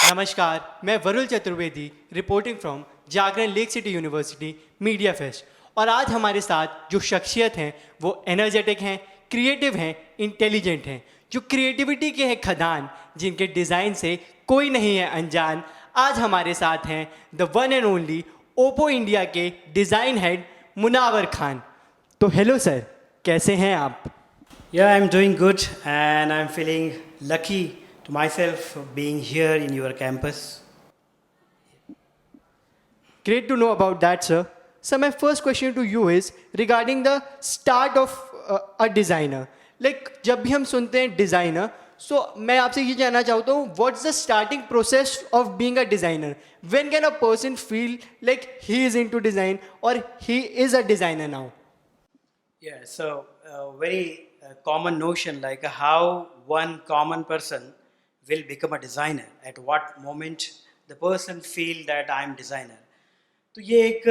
नमस्कार, मैं Varun Chaturvedi reporting from Jagran lake city university media fest. और आज हमारे साथ जो शख्सियत हैं वो एनर्जेटिक हैं, क्रिएटिव हैं, इंटेलिजेंट हैं, जो क्रिएटिविटी के हैं खदान, जिनके डिज़ाइन से कोई नहीं है अनजान। आज हमारे साथ हैं the one and only Oppo India के डिज़ाइन हेड मुनावर खान। तो हेलो सर, कैसे हैं आप? Yeah, I'm doing good and I'm feeling lucky to myself being here in your campus. Great to know about that, sir. So my first question to you is regarding the start of a designer. Like जब भी हम सुनते हैं designer, so मैं आपसे ये जानना चाहता हूँ, what's the starting process of being a designer? When can a person feel like he is into design or he is a designer now? Yeah, so very common notion like how one common person will become a designer. At what moment the person feel that I'm designer. तो ये एक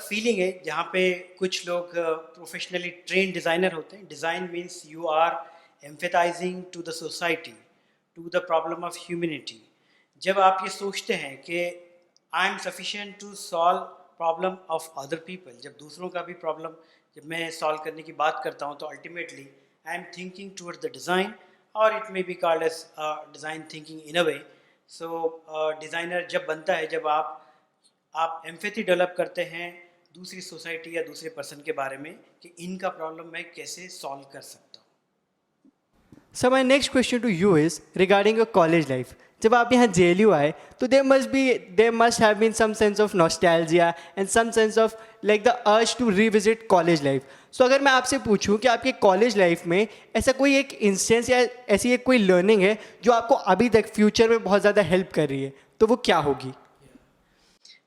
feeling है जहाँ पे कुछ लोग professionally train designer होते हैं. Design means you are empathising to the society, to the problem of humanity. जब आप ये सोचते हैं कि I am sufficient to solve problem of other people, जब दूसरों का भी प्रॉब्लम जब मैं सॉल्व करने की बात करता हूँ तो ultimately I am thinking towards the design, और it may be called as design thinking in a way. So designer जब बनता है जब आप एम्पैथी डेवलप करते हैं दूसरी सोसाइटी या दूसरे पर्सन के बारे में कि इनका प्रॉब्लम मैं कैसे सॉल्व कर सकता हूँ. So my next question to you is regarding your college life. जब आप यहाँ JLU आए तो there must have been some sense of nostalgia and some sense of like the urge to revisit college life. So अगर मैं आपसे पूछूं कि आपके कॉलेज लाइफ में ऐसा कोई एक इंस्टेंस या ऐसी एक कोई लर्निंग है जो आपको अभी तक फ्यूचर में बहुत ज़्यादा हेल्प कर रही है, तो वो क्या होगी?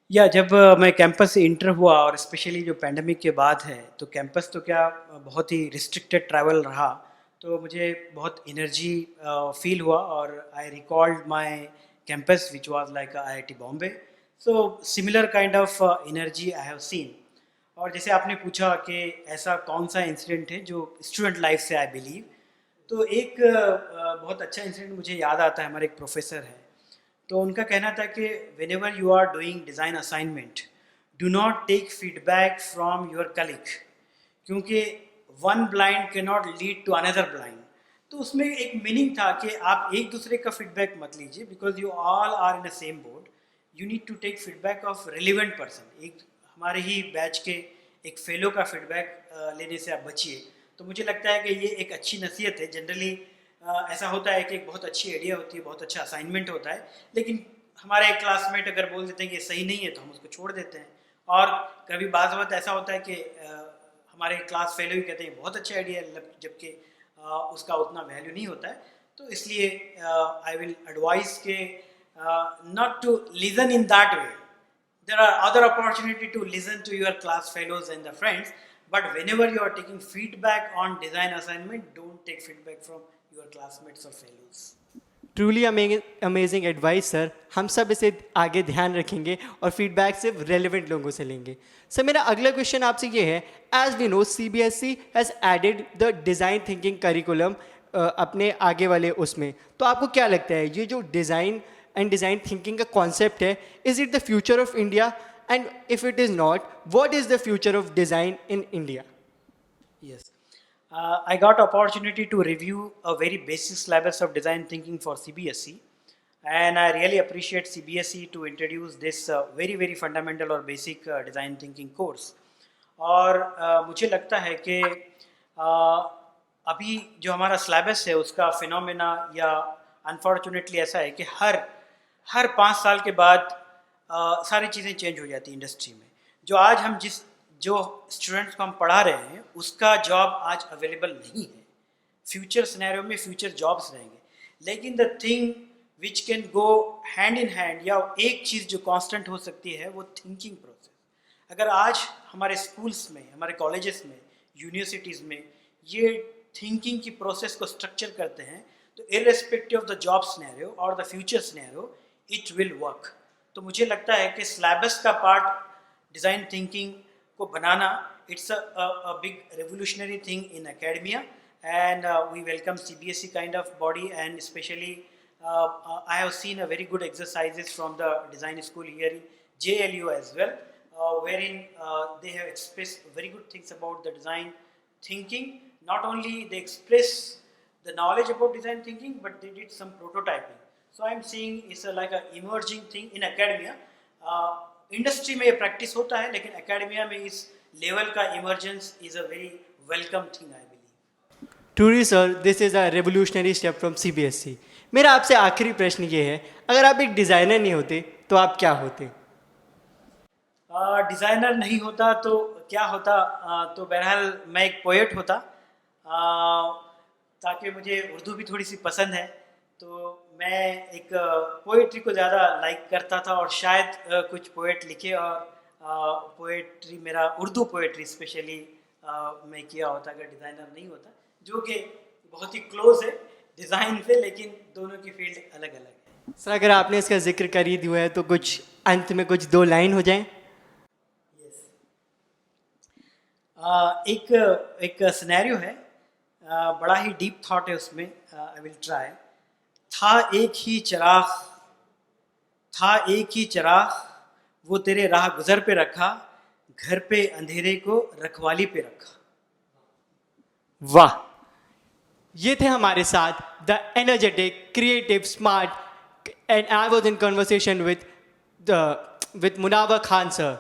या जब मैं कैंपस से इंटर हुआ और स्पेशली जो पैंडमिक के बाद है तो कैंपस तो क्या बहुत ही रिस्ट्रिक्टेड ट्रैवल रहा, तो मुझे बहुत एनर्जी फील हुआ और I recalled my campus which was like IIT Bombay. So similar kind of energy I have seen. और जैसे आपने पूछा कि ऐसा कौन सा इंसिडेंट है जो स्टूडेंट लाइफ से आई बिलीव, तो एक बहुत अच्छा इंसिडेंट मुझे याद आता है. हमारे एक प्रोफेसर हैं, तो उनका कहना था कि whenever you are doing design assignment do not take feedback from your colleague, क्योंकि one blind can not lead to another blind. तो उसमें एक मीनिंग था कि आप एक दूसरे का फीडबैक मत लीजिए, because you all are in the same board. You need to take feedback of relevant person. एक हमारे ही बैच के एक फेलो का फीडबैक लेने से आप बचिए. तो मुझे लगता है कि ये एक अच्छी नसीहत है. जनरली ऐसा होता है कि एक बहुत अच्छी आइडिया होती है, बहुत अच्छा असाइनमेंट होता है, लेकिन हमारे एक क्लासमेट अगर बोल देते हैं कि सही नहीं है तो हम उसको छोड़ देते हैं. और कभी बाज़ वक्त ऐसा होता है कि हमारे क्लास फेलो ही कहते हैं बहुत अच्छा आइडिया है, जबकि उसका उतना वैल्यू नहीं होता है. तो इसलिए आई विल एडवाइस के not to listen in that way. there are other opportunity to listen to your class fellows and the friends, but whenever you are taking feedback on design assignment, don't take feedback from your classmates or fellows. Truly amazing advice sir. हम सब इसे आगे ध्यान रखेंगे और feedback सिर्फ relevant लोगों से लेंगे. सर मेरा अगला क्वेश्चन आपसे ये है, as we know CBSE has added the design thinking curriculum अपने आगे वाले उसमें. तो आपको क्या लगता है ये जो डिज़ाइन एंड डिज़ाइन थिंकिंग का कॉन्सेप्ट है, is it the future of India? And if it is not, what is the future of design in India? Yes. I got opportunity to review a very basic syllabus of design thinking for CBSE, and I really appreciate CBSE to introduce this very fundamental और basic design thinking course. और मुझे लगता है कि अभी जो हमारा syllabus है उसका फिनोमेना या अनफॉर्चुनेटली ऐसा है कि हर 5 साल के बाद सारी चीज़ें चेंज हो जाती हैं इंडस्ट्री में. जो आज हम जो स्टूडेंट्स को हम पढ़ा रहे हैं उसका जॉब आज अवेलेबल नहीं है. फ्यूचर सिनेरियो में फ्यूचर जॉब्स रहेंगे, लेकिन the thing which can go hand in hand या एक चीज़ जो कांस्टेंट हो सकती है वो थिंकिंग प्रोसेस. अगर आज हमारे स्कूल्स में, हमारे कॉलेजेस में, यूनिवर्सिटीज़ में ये थिंकिंग की प्रोसेस को स्ट्रक्चर करते हैं तो irrespective of the job scenario और the future scenario it will work. तो मुझे लगता है कि सिलेबस का पार्ट डिज़ाइन थिंकिंग को बनाना, it's a big revolutionary thing in academia, and we welcome CBSE kind of body and especially I have seen a very good exercises from the design school here in JLU as well, wherein they have expressed very good things about the design thinking. Not only they express the knowledge about design thinking, but they did some prototyping. So I'm seeing it's like a emerging thing in academia. Industry में ये practice होता है, लेकिन academia में इस level का emergence is a very welcome thing I believe. Truly sir, this is a revolutionary step from CBSE. मेरा आपसे आखिरी प्रश्न ये है, अगर आप एक डिज़ाइनर नहीं होते तो आप क्या होते? डिज़ाइनर नहीं होता तो क्या होता, तो बहरहाल मैं एक पोएट होता, ताकि मुझे उर्दू भी थोड़ी सी पसंद है, तो मैं एक पोएट्री को ज़्यादा लाइक करता था, और शायद कुछ पोएट लिखे, और पोएट्री मेरा उर्दू पोएट्री स्पेशली मैं किया होता अगर डिज़ाइनर नहीं होता, जो कि बहुत ही क्लोज है डिज़ाइन से, लेकिन दोनों की फील्ड अलग अलग है. सर, अगर आपने इसका जिक्र कर ही दिया है तो कुछ अंत में कुछ 2 लाइन हो जाएं. एक सिनेरियो है, बड़ा ही डीप थॉट है उसमें, आई विल ट्राई. था एक ही चराग वो तेरे राह गुजर पे रखा, घर पे अंधेरे को रखवाली पे रखा. वाह, ये थे हमारे साथ the energetic, creative, smart, and I was in conversation with Munawar Khan sir.